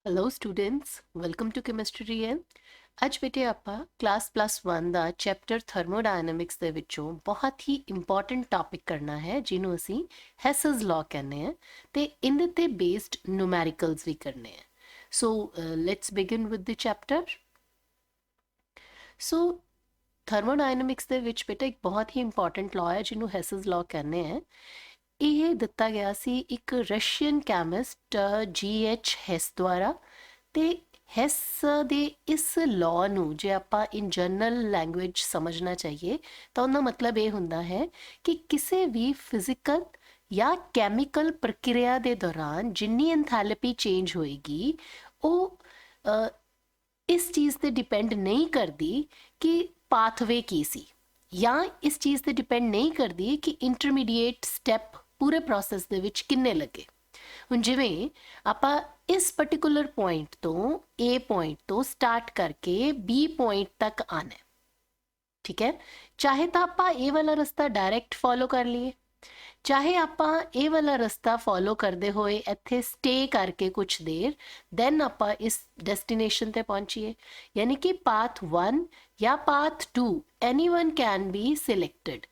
Hello students, welcome to chemistry ਐਨ। ਅੱਜ ਬੇਟੇ ਆਪਾਂ ਕਲਾਸ +1 ਦਾ ਚੈਪਟਰ ਥਰਮੋਡਾਇਨਾਮਿਕਸ ਦੇ ਵਿੱਚੋਂ ਬਹੁਤ ਹੀ ਇੰਪੋਰਟੈਂਟ ਟੌਪਿਕ ਕਰਨਾ ਹੈ ਜਿਹਨੂੰ ਅਸੀਂ ਹੈਸਸ ਲਾਅ ਕਹਿੰਦੇ ਹਾਂ ਤੇ ਇਹਦੇ ਤੇ ਬੇਸਡ ਨਿਊਮੈਰੀਕਲਸ ਵੀ ਕਰਨੇ ਆ। So let's begin with the chapter. So thermodynamics ਦੇ ਵਿੱਚ ਬੇਟਾ ਇੱਕ ਬਹੁਤ ਹੀ ਇੰਪੋਰਟੈਂਟ ਲਾਅ ਹੈ ਜਿਹਨੂੰ ਹੈਸਸ ਲਾਅ ਕਹਿੰਦੇ ਆ। ਇਹ ਦਿੱਤਾ ਗਿਆ ਸੀ ਇੱਕ ਰਸ਼ੀਅਨ ਕੈਮਿਸਟ G.H. ਹੈਸ ਦੁਆਰਾ ਤੇ ਹੈਸ ਦੇ ਇਸ ਲਾਅ ਨੂੰ ਜੇ ਆਪਾਂ ਇਨ ਜਨਰਲ ਲੈਂਗੁਏਜ ਸਮਝਣਾ ਚਾਹੀਏ ਤਾਂ ਉਹਦਾ ਮਤਲਬ ਇਹ ਹੁੰਦਾ ਹੈ ਕਿ ਕਿਸੇ ਵੀ ਫਿਜ਼ੀਕਲ ਜਾਂ ਕੈਮੀਕਲ ਪ੍ਰਕਿਰਿਆ ਦੇ ਦੌਰਾਨ ਜਿੰਨੀ ਐਂਥੈਲਪੀ ਚੇਂਜ ਹੋਏਗੀ ਉਹ ਇਸ ਚੀਜ਼ ਤੇ ਡਿਪੈਂਡ ਨਹੀਂ ਕਰਦੀ ਕਿ ਪਾਥਵੇ ਕੀ ਸੀ ਜਾਂ ਇਸ ਚੀਜ਼ ਤੇ ਡਿਪੈਂਡ ਨਹੀਂ ਕਰਦੀ ਕਿ ਇੰਟਰਮੀਡੀਏਟ ਸਟੈਪ ਪੂਰੇ ਪ੍ਰੋਸੈਸ ਦੇ ਵਿੱਚ ਕਿੰਨੇ ਲੱਗੇ। ਹੁਣ ਜਿਵੇਂ ਆਪਾਂ ਇਸ ਪਾਰਟਿਕੂਲਰ ਪੁਆਇੰਟ ਤੋਂ A ਪੁਆਇੰਟ ਤੋਂ ਸਟਾਰਟ ਕਰਕੇ B ਪੁਆਇੰਟ ਤੱਕ ਆਣਾ, ਠੀਕ ਹੈ। ਚਾਹੇ ਤਾਂ ਆਪਾਂ ਇਹ ਵਾਲਾ ਰਸਤਾ ਡਾਇਰੈਕਟ ਫੋਲੋ ਕਰ ਲਈਏ, ਚਾਹੇ ਆਪਾਂ ਇਹ ਵਾਲਾ ਰਸਤਾ ਫੋਲੋ ਕਰਦੇ ਹੋਏ ਇੱਥੇ ਸਟੇ ਕਰਕੇ ਕੁਝ ਦੇਰ ਦੈਨ ਆਪਾਂ ਇਸ ਡੈਸਟੀਨੇਸ਼ਨ ਤੇ ਪਹੁੰਚੀਏ, ਯਾਨੀ ਕਿ ਪਾਥ 1 ਜਾਂ path 2 anyone can be selected.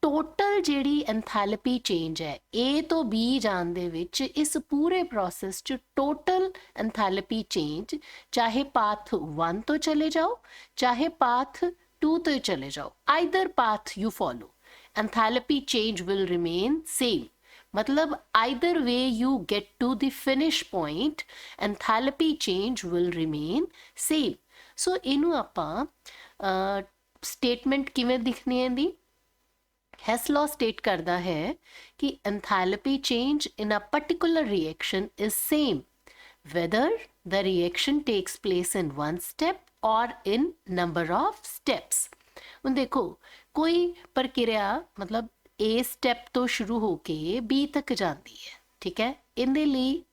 Total ਜਿਹੜੀ ਐਂਥੈਲਪੀ ਚੇਂਜ ਹੈ A ਤੋਂ B ਜਾਣ ਦੇ ਵਿੱਚ ਇਸ ਪੂਰੇ ਪ੍ਰੋਸੈਸ 'ਚ ਟੋਟਲ ਐਂਥੈਲਪੀ ਚੇਂਜ ਚਾਹੇ ਪਾਥ 1 ਤੋਂ ਚਲੇ ਜਾਓ ਚਾਹੇ ਪਾਥ 2 ਤੋਂ ਚਲੇ ਜਾਓ, either path you follow, enthalpy change will remain same. मतलब either way you get to the finish point, enthalpy change will remain same. So ਇਹਨੂੰ ਆਪਾਂ statement ਕਿਵੇਂ ਦਿਖਣੀ ਹੈ ਦੀ ਹੈਸ ਲਾਅ ਸਟੇਟ ਕਰਦਾ ਹੈ ਕਿ enthalpy change in a particular reaction is same whether the reaction takes place in one step or in number of steps. ਹੁਣ ਦੇਖੋ ਕੋਈ ਪ੍ਰਕਿਰਿਆ ਮਤਲਬ A ਸਟੈਪ ਤੋਂ ਸ਼ੁਰੂ ਹੋ ਕੇ B ਤੱਕ ਜਾਂਦੀ ਹੈ, ਠੀਕ ਹੈ। ਇਹਦੇ ਲਈ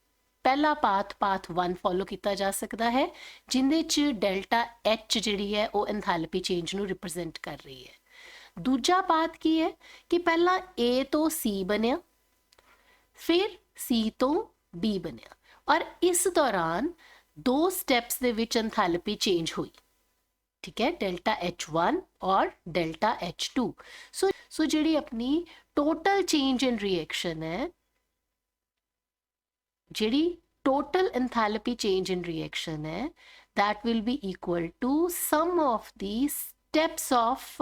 ਪਹਿਲਾ ਪਾਥ 1 ਫੋਲੋ ਕੀਤਾ ਜਾ ਸਕਦਾ ਹੈ ਜਿਹਦੇ 'ਚ ਡੈਲਟਾ H ਜਿਹੜੀ ਹੈ ਉਹ ਐਂਥੈਲਪੀ ਚੇਂਜ ਨੂੰ ਰਿਪਰੈਜ਼ੈਂਟ ਕਰ ਰਹੀ ਹੈ। ਦੂਜਾ ਪਾਥ ਕੀ ਹੈ ਕਿ ਪਹਿਲਾਂ A ਤੋਂ C ਬਣਿਆ, ਫਿਰ C ਤੋਂ B ਬਣਿਆ ਔਰ ਇਸ ਦੌਰਾਨ ਦੋ ਸਟੈਪਸ ਦੇ ਵਿੱਚ ਐਂਥੈਲਪੀ ਚੇਂਜ ਹੋਈ, ठीक है, डेल्टा H1 और डेल्टा H2। सो जी अपनी टोटल चेंज इन रिएक्शन है, जी total enthalpy change in reaction है, that will be equal to sum of the steps of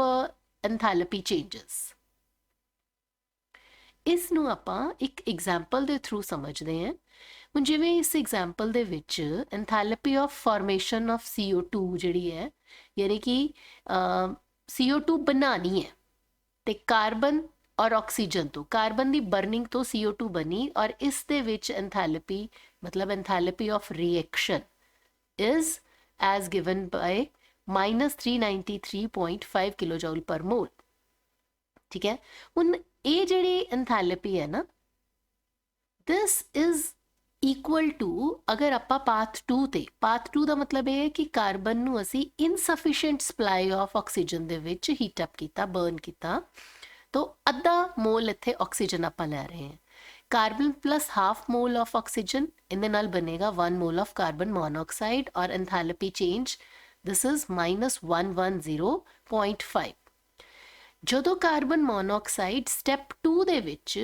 enthalpy changes. इस ਨੂੰ ਆਪਾਂ ਇੱਕ ਐਗਜ਼ਾਮਪਲ ਦੇ ਥਰੂ ਸਮਝਦੇ ਹਾਂ। ਹੁਣ ਜਿਵੇਂ ਇਸ ਐਗਜ਼ਾਮਪਲ ਦੇ ਵਿੱਚ ਐਂਥੈਲਪੀ ਆਫ ਫਾਰਮੇਸ਼ਨ ਆਫ CO2 ਜਿਹੜੀ ਹੈ, ਯਾਨੀ ਕਿ CO2 ਬਣਾਣੀ ਹੈ ਤੇ ਕਾਰਬਨ ਔਰ ਆਕਸੀਜਨ ਤੋਂ, ਕਾਰਬਨ ਦੀ ਬਰਨਿੰਗ ਤੋਂ CO2 ਬਣੀ ਔਰ ਇਸ ਦੇ ਵਿੱਚ ਐਂਥੈਲਪੀ ਮਤਲਬ enthalpy of reaction is as given by -393.5 kilojoule per mole, ਠੀਕ ਹੈ। ਹੁਣ ਇਹ ਜਿਹੜੀ ਐਂਥੈਲਪੀ ਹੈ ਨਾ, ਦਿਸ ਇਜ਼ ਇਕੁਅਲ ਟੂ, ਅਗਰ ਆਪਾਂ ਪਾਥ 2 ਤੇ, ਪਾਥ 2 ਦਾ ਮਤਲਬ ਇਹ ਹੈ ਕਿ ਕਾਰਬਨ ਨੂੰ ਅਸੀਂ ਇਨਸਫੀਸ਼ੀਐਂਟ ਸਪਲਾਈ ਆਫ ਆਕਸੀਜਨ ਦੇ ਵਿੱਚ ਹੀਟ ਅਪ ਕੀਤਾ, ਬਰਨ ਕੀਤਾ, ਤਾਂ ਅੱਧਾ ਮੋਲ ਇੱਥੇ ਆਕਸੀਜਨ ਆਪਾਂ ਲੈ ਰਹੇ ਹਾਂ। Carbon plus half mall of oxygen, ਇਹਦੇ ਨਾਲ ਬਣੇਗਾ 1 ਮੋਲ ਆਫ ਕਾਰਬਨ ਮੋਨੋਆਕਸਾਈਡ ਔਰ ਐਂਥੈਲਪੀ ਚੇਂਜ ਦਿਸ ਇਜ਼ -110.5। ਜਦੋਂ ਕਾਰਬਨ ਮੋਨੋਆਕਸਾਈਡ ਸਟੈਪ 2 ਦੇ ਵਿੱਚ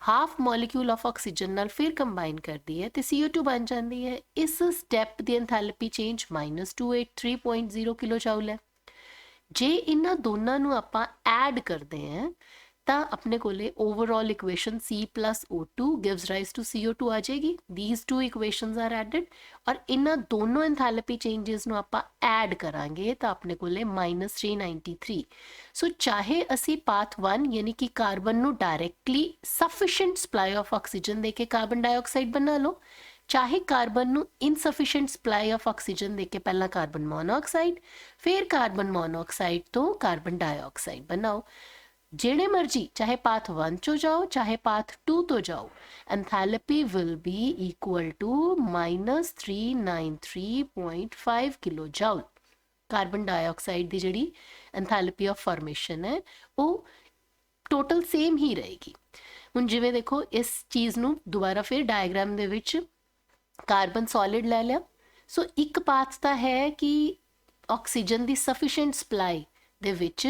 ਹਾਫ ਮੋਲੀਕਿਊਲ ਆਫ ਆਕਸੀਜਨ ਨਾਲ ਫਿਰ ਕੰਬਾਈਨ ਕਰਦੀ ਹੈ ਤੇ CO2 ਬਣ ਜਾਂਦੀ ਹੈ, ਇਸ ਸਟੈਪ ਦੀ ਐਂਥੈਲਪੀ ਚੇਂਜ -283.0 ਕਿਲੋਜੂਲ ਹੈ। ਜੇ ਇਹਨਾਂ ਦੋਨਾਂ ਨੂੰ ਆਪਾਂ ਐਡ ਕਰਦੇ ਹਾਂ ਤਾਂ ਆਪਣੇ ਕੋਲੇ overall equation C + O2 gives rise to CO2 ਆ ਜਾਏਗੀ। these two equations are added ਔਰ ਇਹਨਾਂ ਦੋਨੋਂ ਐਂਥੈਲਪੀ ਚੇਂजेस ਨੂੰ ਆਪਾਂ ਐਡ ਕਰਾਂਗੇ ਤਾਂ ਆਪਣੇ ਕੋਲੇ -393। ਸੋ ਚਾਹੇ ਅਸੀਂ ਪਾਥ 1 ਯਾਨੀ ਕਿ ਕਾਰਬਨ ਨੂੰ directly sufficient supply of oxygen ਦੇ ਕੇ ਕਾਰਬਨ ਡਾਈਆਕਸਾਈਡ ਬਣਾ ਲਓ, ਚਾਹੇ ਕਾਰਬਨ ਨੂੰ ਇਨਸਫੀਸ਼ੀਐਂਟ ਸਪਲਾਈ ਆਫ ਆਕਸੀਜਨ ਦੇ ਕੇ ਪਹਿਲਾਂ ਕਾਰਬਨ ਮੋਨੋਆਕਸਾਈਡ ਫਿਰ ਕਾਰਬਨ ਮੋਨੋਆਕਸਾਈਡ ਤੋਂ ਕਾਰਬਨ ਡਾਈਆਕਸਾਈਡ ਬਣਾਓ। ਜਿਹੜੇ ਮਰਜੀ ਚਾਹੇ ਪਾਥ 1 ਚੋਂ ਜਾਓ ਚਾਹੇ ਪਾਥ 2 ਤੋਂ ਜਾਓ, enthalpy will be equal to -393.5 kilojoule. Carbon dioxide ਦੀ ਜਿਹੜੀ ਐਂਥੈਲਪੀ ਆਫ ਫਾਰਮੇਸ਼ਨ ਹੈ ਉਹ ਟੋਟਲ ਸੇਮ ਹੀ ਰਹੇਗੀ। ਹੁਣ ਜਿਵੇਂ ਦੇਖੋ ਇਸ ਚੀਜ਼ ਨੂੰ ਦੁਬਾਰਾ ਫਿਰ ਡਾਇਗਰਾਮ ਦੇ ਵਿੱਚ ਕਾਰਬਨ ਸੋਲਿਡ ਲੈ ਲਿਆ। ਸੋ ਇੱਕ ਪਾਥ ਤਾਂ ਹੈ ਕਿ ਆਕਸੀਜਨ ਦੀ ਸਫੀਸ਼ੀਐਂਟ ਸਪਲਾਈ ਦੇ ਵਿੱਚ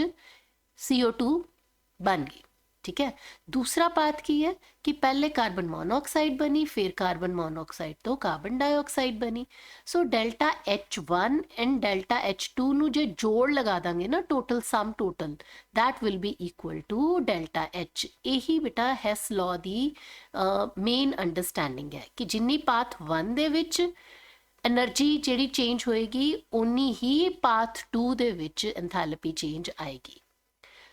CO2 ਬਣ ਗਈ, ਠੀਕ ਹੈ। ਦੂਸਰਾ ਪਾਥ ਕੀ ਹੈ ਕਿ ਪਹਿਲੇ ਕਾਰਬਨ ਮੋਨੋਆਕਸਾਈਡ ਬਣੀ, ਫਿਰ ਕਾਰਬਨ ਮੋਨੋਆਕਸਾਈਡ ਤੋਂ ਕਾਰਬਨ ਡਾਈਆਕਸਾਈਡ ਬਣੀ। ਸੋ delta H1 and delta H2 ਨੂੰ ਜੇ ਜੋੜ ਲਗਾ ਦਾਂਗੇ ਨਾ, total sum total, that will be equal to delta H। ਇਹੀ ਬੇਟਾ ਹੈਸ ਲਾਅ ਦੀ ਮੇਨ ਅੰਡਰਸਟੈਂਡਿੰਗ ਹੈ ਕਿ ਜਿੰਨੀ ਪਾਥ 1 ਦੇ ਵਿੱਚ એનર્ਜੀ ਜਿਹੜੀ ਚੇਂਜ ਹੋਏਗੀ, ਉਨੀ ਹੀ ਪਾਥ 2 ਦੇ ਵਿੱਚ ਐਂਥੈਲਪੀ ਚੇਂਜ ਆਏਗੀ।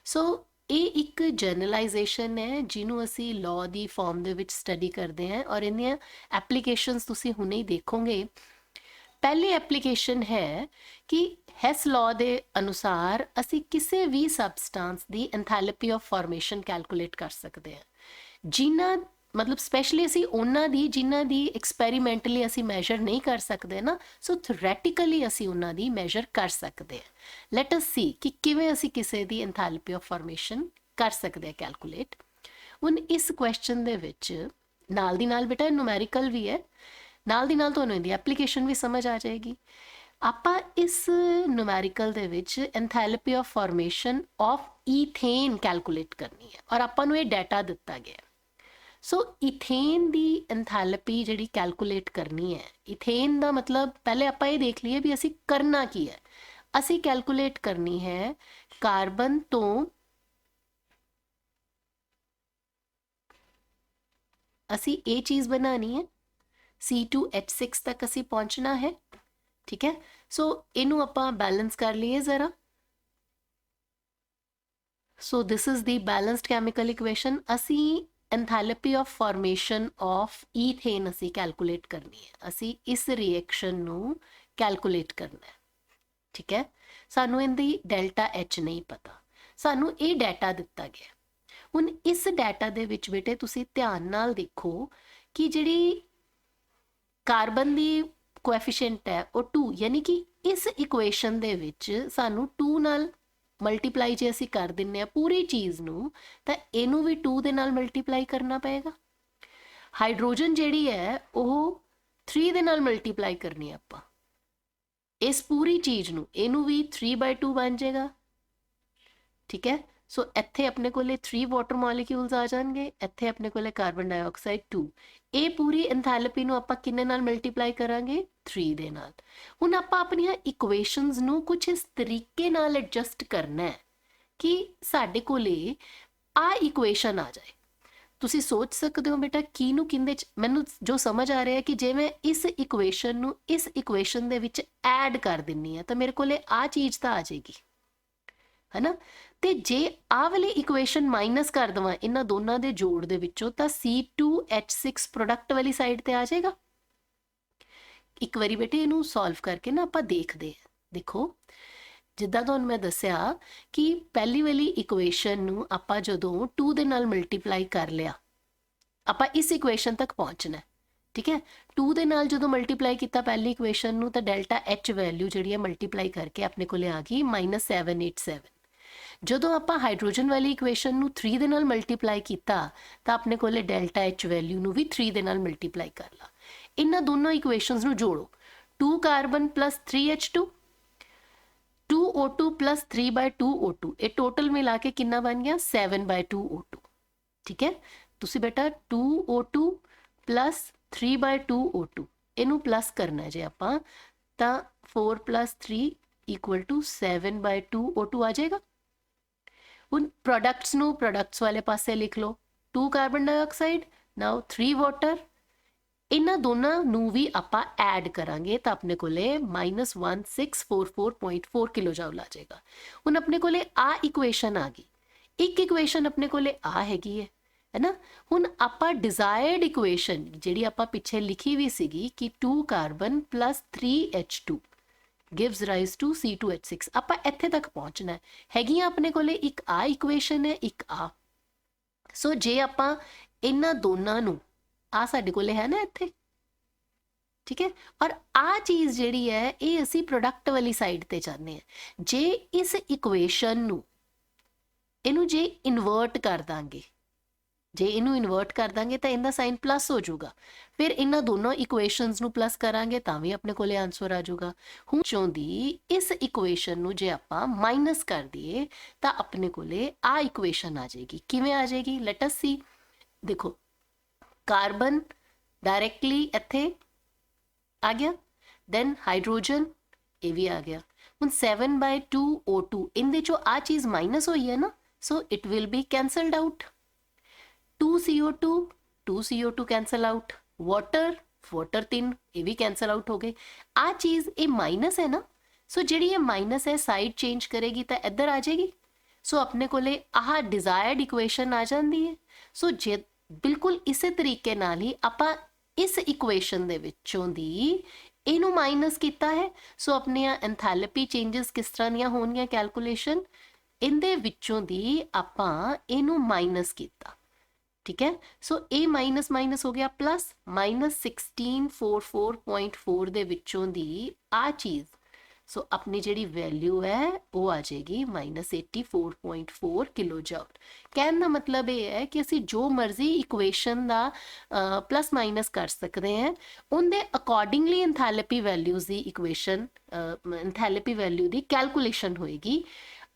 ਸੋ ਇਹ ਇੱਕ ਜਰਨਲਾਈਜੇਸ਼ਨ ਹੈ ਜਿਹਨੂੰ ਅਸੀਂ ਲਾਅ ਦੀ ਫਾਰਮ ਦੇ ਵਿੱਚ ਸਟੱਡੀ ਕਰਦੇ ਹਾਂ, ਔਰ ਇਹਦੀਆਂ ਐਪਲੀਕੇਸ਼ਨਸ ਤੁਸੀਂ ਹੁਣੇ ਹੀ ਦੇਖੋਗੇ। ਪਹਿਲੀ ਐਪਲੀਕੇਸ਼ਨ ਹੈ ਕਿ ਹੈਸ ਲਾਅ ਦੇ ਅਨੁਸਾਰ ਅਸੀਂ ਕਿਸੇ ਵੀ substance the ਐਂਥੈਲਪੀ of formation calculate ਕਰ ਸਕਦੇ ਹਾਂ, ਜਿਨ੍ਹਾਂ ਮਤਲਬ ਸਪੈਸ਼ਲੀ ਅਸੀਂ ਉਹਨਾਂ ਦੀ ਜਿਨ੍ਹਾਂ ਦੀ ਐਕਸਪੈਰੀਮੈਂਟਲੀ ਅਸੀਂ ਮੈਜ਼ਰ ਨਹੀਂ ਕਰ ਸਕਦੇ ਨਾ, ਸੋ ਥਿਓਰੈਟੀਕਲੀ ਅਸੀਂ ਉਹਨਾਂ ਦੀ ਮੈਜ਼ਰ ਕਰ ਸਕਦੇ ਹਾਂ। ਲੈਟ ਅਸ ਸੀ ਕਿ ਕਿਵੇਂ ਅਸੀਂ ਕਿਸੇ ਦੀ ਐਂਥੈਲਪੀ ਆਫ ਫਾਰਮੇਸ਼ਨ ਕਰ ਸਕਦੇ ਹਾਂ ਕੈਲਕੂਲੇਟ। ਹੁਣ ਇਸ ਕੁਐਸਚਨ ਦੇ ਵਿੱਚ ਨਾਲ ਦੀ ਨਾਲ ਬੇਟਾ ਨੂਮੈਰੀਕਲ ਵੀ ਹੈ, ਨਾਲ ਦੀ ਨਾਲ ਤੁਹਾਨੂੰ ਇਹਦੀ ਐਪਲੀਕੇਸ਼ਨ ਵੀ ਸਮਝ ਆ ਜਾਏਗੀ। ਆਪਾਂ ਇਸ ਨੂਮੈਰੀਕਲ ਦੇ ਵਿੱਚ ਐਂਥੈਲਪੀ ਆਫ ਫਾਰਮੇਸ਼ਨ ਆਫ ਈਥੇਨ ਕੈਲਕੂਲੇਟ ਕਰਨੀ ਹੈ, ਔਰ ਆਪਾਂ ਨੂੰ ਇਹ ਡਾਟਾ ਦਿੱਤਾ ਗਿਆ। ਸੋ ਇਥੇਨ ਦੀ ਐਂਥੈਲਪੀ ਜਿਹੜੀ ਕੈਲਕੂਲੇਟ ਕਰਨੀ ਹੈ, ਇਥੇਨ ਦਾ ਮਤਲਬ ਪਹਿਲੇ ਆਪਾਂ ਇਹ ਦੇਖ ਲਈਏ ਵੀ ਅਸੀਂ ਕਰਨਾ ਕੀ ਹੈ। ਅਸੀਂ ਕੈਲਕੂਲੇਟ ਕਰਨੀ ਹੈ ਕਾਰਬਨ ਤੋਂ ਅਸੀਂ ਇਹ ਚੀਜ਼ ਬਣਾਣੀ ਹੈ, C2H6 ਤੱਕ ਅਸੀਂ ਪਹੁੰਚਣਾ ਹੈ, ਠੀਕ ਹੈ। ਸੋ ਇਹਨੂੰ ਆਪਾਂ ਬੈਲੈਂਸ ਕਰ ਲਈਏ ਜ਼ਰਾ। So this is the balanced chemical equation. ਅਸੀਂ enthalpy of formation of ethane ਅਸੀਂ ਕੈਲਕੂਲੇਟ ਕਰਨੀ ਹੈ, ਅਸੀਂ ਇਸ ਰਿਐਕਸ਼ਨ ਨੂੰ ਕੈਲਕੂਲੇਟ ਕਰਨਾ ਹੈ, ਠੀਕ ਹੈ। ਸਾਨੂੰ ਇਹਦੀ ਡੈਲਟਾ H ਨਹੀਂ ਪਤਾ, ਸਾਨੂੰ ਇਹ ਡਾਟਾ ਦਿੱਤਾ ਗਿਆ। ਹੁਣ ਇਸ ਡਾਟਾ ਦੇ ਵਿੱਚ ਬੇਟੇ ਤੁਸੀਂ ਧਿਆਨ ਨਾਲ ਦੇਖੋ ਕਿ ਜਿਹੜੀ ਕਾਰਬਨ ਦੀ ਕੋਐਫੀਸ਼ੀਐਂਟ ਹੈ ਉਹ 2, ਯਾਨੀ ਕਿ ਇਸ ਇਕੁਏਸ਼ਨ ਦੇ ਵਿੱਚ ਸਾਨੂੰ 2 ਨਾਲ ਮਲਟੀਪਲਾਈ ਜੇ ਅਸੀਂ ਕਰ ਦਿੰਨੇ ਆ ਪੂਰੀ ਚੀਜ਼ ਨੂੰ, ਤਾਂ ਇਹਨੂੰ ਵੀ 2 ਦੇ ਨਾਲ ਮਲਟੀਪਲਾਈ ਕਰਨਾ ਪਏਗਾ। ਹਾਈਡਰੋਜਨ ਜਿਹੜੀ ਹੈ ਉਹ 3 ਦੇ ਨਾਲ ਮਲਟੀਪਲਾਈ ਕਰਨੀ ਹੈ ਆਪਾਂ ਇਸ ਪੂਰੀ ਚੀਜ਼ ਨੂੰ, ਇਹਨੂੰ ਵੀ 3/2 ਬਣ ਜਾਏਗਾ, ਠੀਕ ਹੈ। ਸੋ ਇੱਥੇ ਆਪਣੇ ਕੋਲੇ 3 ਵਾਟਰ ਮੋਲੀਕਿਊਲਸ ਆ ਜਾਣਗੇ, ਇੱਥੇ ਆਪਣੇ ਕੋਲੇ ਕਾਰਬਨ ਡਾਈਆਕਸਾਈਡ 2। ਇਹ ਪੂਰੀ ਐਂਥੈਲਪੀ ਨੂੰ ਆਪਾਂ ਕਿੰਨੇ ਨਾਲ ਮਲਟੀਪਲਾਈ ਕਰਾਂਗੇ? 3 ਦੇ ਨਾਲ। ਹੁਣ ਆਪਾਂ ਆਪਣੀਆਂ ਇਕੁਏਸ਼ਨਸ ਨੂੰ ਕੁਝ ਇਸ ਤਰੀਕੇ ਨਾਲ ਐਡਜਸਟ ਕਰਨਾ ਹੈ ਕਿ ਸਾਡੇ ਕੋਲੇ ਆ ਇਕੁਏਸ਼ਨ ਆ ਜਾਏ। ਤੁਸੀਂ ਸੋਚ ਸਕਦੇ ਹੋ ਬੇਟਾ ਕਿਹਨੂੰ ਕਿੰਦੇ ਚ, ਮੈਨੂੰ ਜੋ ਸਮਝ ਆ ਰਿਹਾ ਹੈ ਕਿ ਜੇ ਮੈਂ ਇਸ ਇਕੁਏਸ਼ਨ ਨੂੰ ਇਸ ਇਕੁਏਸ਼ਨ ਦੇ ਵਿੱਚ ਐਡ ਕਰ ਦਿੰਨੀ ਆ ਤਾਂ ਮੇਰੇ ਕੋਲੇ ਆ ਚੀਜ਼ ਤਾਂ ਆ ਜਾਏਗੀ, ਹੈ ਨਾ। ਤੇ ਜੇ ਆਹ ਵਾਲੀ ਇਕੁਏਸ਼ਨ ਮਾਈਨਸ ਕਰ ਦਵਾਂ ਇਹਨਾਂ ਦੋਨਾਂ ਦੇ ਜੋੜ ਦੇ ਵਿੱਚੋਂ ਤਾਂ C2H6 ਪ੍ਰੋਡਕਟ ਵਾਲੀ ਸਾਈਡ ਤੇ ਆ ਜਾਏਗਾ। ਇੱਕ ਵਾਰੀ ਬੇਟੇ ਇਹਨੂੰ ਸੋਲਵ ਕਰਕੇ ਨਾ ਆਪਾਂ ਦੇਖਦੇ ਹਾਂ। ਦੇਖੋ ਜਿੱਦਾਂ ਤੁਹਾਨੂੰ ਮੈਂ ਦੱਸਿਆ ਕਿ ਪਹਿਲੀ ਵਾਲੀ ਇਕੁਏਸ਼ਨ ਨੂੰ ਆਪਾਂ ਜਦੋਂ 2 ਦੇ ਨਾਲ ਮਲਟੀਪਲਾਈ ਕਰ ਲਿਆ, ਆਪਾਂ ਇਸ ਇਕੁਏਸ਼ਨ ਤੱਕ ਪਹੁੰਚਣਾ, ਠੀਕ ਹੈ। 2 ਦੇ ਨਾਲ ਜਦੋਂ ਮਲਟੀਪਲਾਈ ਕੀਤਾ ਪਹਿਲੀ ਇਕੁਏਸ਼ਨ ਨੂੰ ਤਾਂ ਡੈਲਟਾ H ਵੈਲਿਊ ਜਿਹੜੀ ਹੈ ਮਲਟੀਪਲਾਈ ਕਰਕੇ ਆਪਣੇ ਕੋਲੇ ਆ ਗਈ -787। ਜਦੋਂ ਆਪਾਂ ਹਾਈਡਰੋਜਨ ਵਾਲੀ ਇਕੁਏਸ਼ਨ ਨੂੰ 3 ਦੇ ਨਾਲ ਮਲਟੀਪਲਾਈ ਕੀਤਾ ਤਾਂ ਆਪਣੇ ਕੋਲੇ ਡੈਲਟਾ H ਵੈਲਿਊ ਨੂੰ ਵੀ 3 ਦੇ ਨਾਲ ਮਲਟੀਪਲਾਈ ਕਰ ਲਾ। ਇਹਨਾਂ ਦੋਨੋਂ ਇਕੁਏਸ਼ਨਸ ਨੂੰ ਜੋੜੋ, 2 carbon plus 3H2, 2O2 plus 3/2 O2, ਇਹ ਟੋਟਲ ਮਿਲਾ ਕੇ ਕਿੰਨਾ ਬਣ ਗਿਆ? 7/2 O2, ਠੀਕ ਹੈ। ਤੁਸੀਂ ਬੇਟਾ 2O2 ਪਲੱਸ 3/2 O2 ਇਹਨੂੰ ਪਲੱਸ ਕਰਨਾ ਜੇ ਆਪਾਂ ਤਾਂ 4 + 3 = 7/2 O2 ਆ ਜਾਏਗਾ। ਹੁਣ ਪ੍ਰੋਡਕਟਸ ਨੂੰ ਪ੍ਰੋਡਕਟਸ ਵਾਲੇ ਪਾਸੇ ਲਿਖ ਲਓ, 2 ਕਾਰਬਨ ਡਾਈਆਕਸਾਈਡ, ਨਾਓ 3 ਵਾਟਰ। ਇਹਨਾਂ ਦੋਨਾਂ ਨੂੰ ਵੀ ਆਪਾਂ ਐਡ ਕਰਾਂਗੇ ਤਾਂ ਆਪਣੇ ਕੋਲੇ -1644.4 ਕਿਲੋ ਜਾਊਲ ਆ ਜਾਏਗਾ। ਹੁਣ ਆਪਣੇ ਕੋਲੇ ਆ ਇਕੁਏਸ਼ਨ ਆ ਗਈ, ਇੱਕ ਇਕੁਏਸ਼ਨ ਆਪਣੇ ਕੋਲੇ ਆ ਹੈਗੀ ਹੈ ਨਾ। ਹੁਣ ਆਪਾਂ ਡਿਜ਼ਾਇਰਡ ਇਕੁਏਸ਼ਨ ਜਿਹੜੀ ਆਪਾਂ ਪਿੱਛੇ ਲਿਖੀ ਵੀ ਸੀਗੀ ਕਿ 2 carbon plus 3H2 gives rise to C2H6, ਆਪਾਂ ਇੱਥੇ ਤੱਕ ਪਹੁੰਚਣਾ ਹੈਗੀਆਂ ਆਪਣੇ ਕੋਲੇ। ਇੱਕ ਆ ਇਕੁਏਸ਼ਨ ਹੈ, ਇੱਕ ਆ। ਸੋ ਜੇ ਆਪਾਂ ਇਹਨਾਂ ਦੋਨਾਂ ਨੂੰ, ਆ ਸਾਡੇ ਕੋਲੇ ਹੈ ਨਾ ਇੱਥੇ, ਠੀਕ ਹੈ, ਔਰ ਆ ਚੀਜ਼ ਜਿਹੜੀ ਹੈ ਇਹ ਅਸੀਂ ਪ੍ਰੋਡਕਟ ਵਾਲੀ ਸਾਈਡ ਤੇ ਚਾਹੁੰਦੇ ਹਾਂ। ਜੇ ਇਸ ਇਕੁਏਸ਼ਨ ਨੂੰ ਇਹਨੂੰ ਜੇ ਇਨਵਰਟ ਕਰ ਦਾਂਗੇ ਜੇ ਇਹਨੂੰ ਇਨਵਰਟ ਕਰ ਦਾਂਗੇ ਤਾਂ ਇਹਦਾ ਸਾਈਨ ਪਲੱਸ ਹੋ ਜਾਊਗਾ, ਫਿਰ ਇਹਨਾਂ ਦੋਨੋਂ ਇਕੁਏਸ਼ਨਸ ਨੂੰ ਪਲੱਸ ਕਰਾਂਗੇ ਤਾਂ ਵੀ ਆਪਣੇ ਕੋਲੇ ਆਨਸਰ ਆ ਜਾਊਗਾ। ਹੁਣ ਚੋਂ ਦੀ ਇਸ ਇਕੁਏਸ਼ਨ ਨੂੰ ਜੇ ਆਪਾਂ ਮਾਈਨਸ ਕਰ ਦਈਏ ਤਾਂ ਆਪਣੇ ਕੋਲੇ ਆ ਇਕੁਏਸ਼ਨ ਆ ਜਾਏਗੀ। ਕਿਵੇਂ ਆ ਜਾਏਗੀ, ਲੈਟ ਅਸ ਸੀ। ਦੇਖੋ ਕਾਰਬਨ डायरेक्टली ਇੱਥੇ ਆ ਗਿਆ, ਦੈਨ ਹਾਈਡਰੋਜਨ ਇਹ ਵੀ ਆ ਗਿਆ। ਹੁਣ 7/2 O2 ਇਹਦੇ ਚੋਂ ਆ ਚੀਜ਼ ਮਾਈਨਸ ਹੋਈ ਹੈ ਨਾ, so it will be cancelled out. 2 CO2 2 CO2 cancel out, water 3 ਇਹ ਵੀ ਕੈਂਸਲ ਆਊਟ ਹੋ ਗਏ। ਆ ਚੀਜ਼ ਇਹ ਮਾਈਨਸ ਹੈ ਨਾ, ਸੋ ਜਿਹੜੀ ਇਹ ਮਾਈਨਸ ਹੈ ਸਾਈਡ ਚੇਂਜ ਕਰੇਗੀ ਤਾਂ ਇੱਧਰ ਆ ਜਾਏਗੀ। ਸੋ ਆਪਣੇ ਕੋਲੇ ਆਹ ਡਿਜ਼ਾਇਰਡ ਇਕੁਏਸ਼ਨ ਆ ਜਾਂਦੀ ਹੈ। ਸੋ ਜੇ ਬਿਲਕੁਲ ਇਸੇ ਤਰੀਕੇ ਨਾਲ ਹੀ ਆਪਾਂ ਇਸ ਇਕੁਏਸ਼ਨ ਦੇ ਵਿੱਚੋਂ ਦੀ ਇਹਨੂੰ ਮਾਈਨਸ ਕੀਤਾ ਹੈ, ਸੋ ਆਪਣੀਆਂ ਐਂਥੈਲਪੀ ਚੇਂਜਸ ਕਿਸ ਤਰ੍ਹਾਂ ਦੀਆਂ ਹੋਣਗੀਆਂ ਕੈਲਕੂਲੇਸ਼ਨ, ਇਹਦੇ ਵਿੱਚੋਂ ਦੀ ਆਪਾਂ ਇਹਨੂੰ ਮਾਈਨਸ ਕੀਤਾ, ਠੀਕ ਹੈ। ਸੋ ਇਹ ਮਾਈਨਸ ਮਾਈਨਸ ਹੋ ਗਿਆ ਪਲੱਸ, -1644.4 ਦੇ ਵਿੱਚੋਂ ਦੀ ਆ ਚੀਜ਼, ਸੋ ਆਪਣੀ ਜਿਹੜੀ ਵੈਲਿਊ ਹੈ ਉਹ ਆ ਜਾਏਗੀ -84.4 ਕਿਲੋ ਜੂਲ। ਕਹਿਣ ਦਾ ਮਤਲਬ ਇਹ ਹੈ ਕਿ ਅਸੀਂ ਜੋ ਮਰਜ਼ੀ ਇਕੁਏਸ਼ਨ ਦਾ ਪਲੱਸ ਮਾਈਨਸ ਕਰ ਸਕਦੇ ਹਾਂ, ਉਹਦੇ ਅਕੋਰਡਿੰਗਲੀ ਐਂਥੈਲਪੀ ਵੈਲਿਊਜ਼ ਦੀ ਇਕੁਏਸ਼ਨ, ਐਂਥੈਲਪੀ ਵੈਲਿਊ ਦੀ ਕੈਲਕੂਲੇਸ਼ਨ ਹੋਏਗੀ।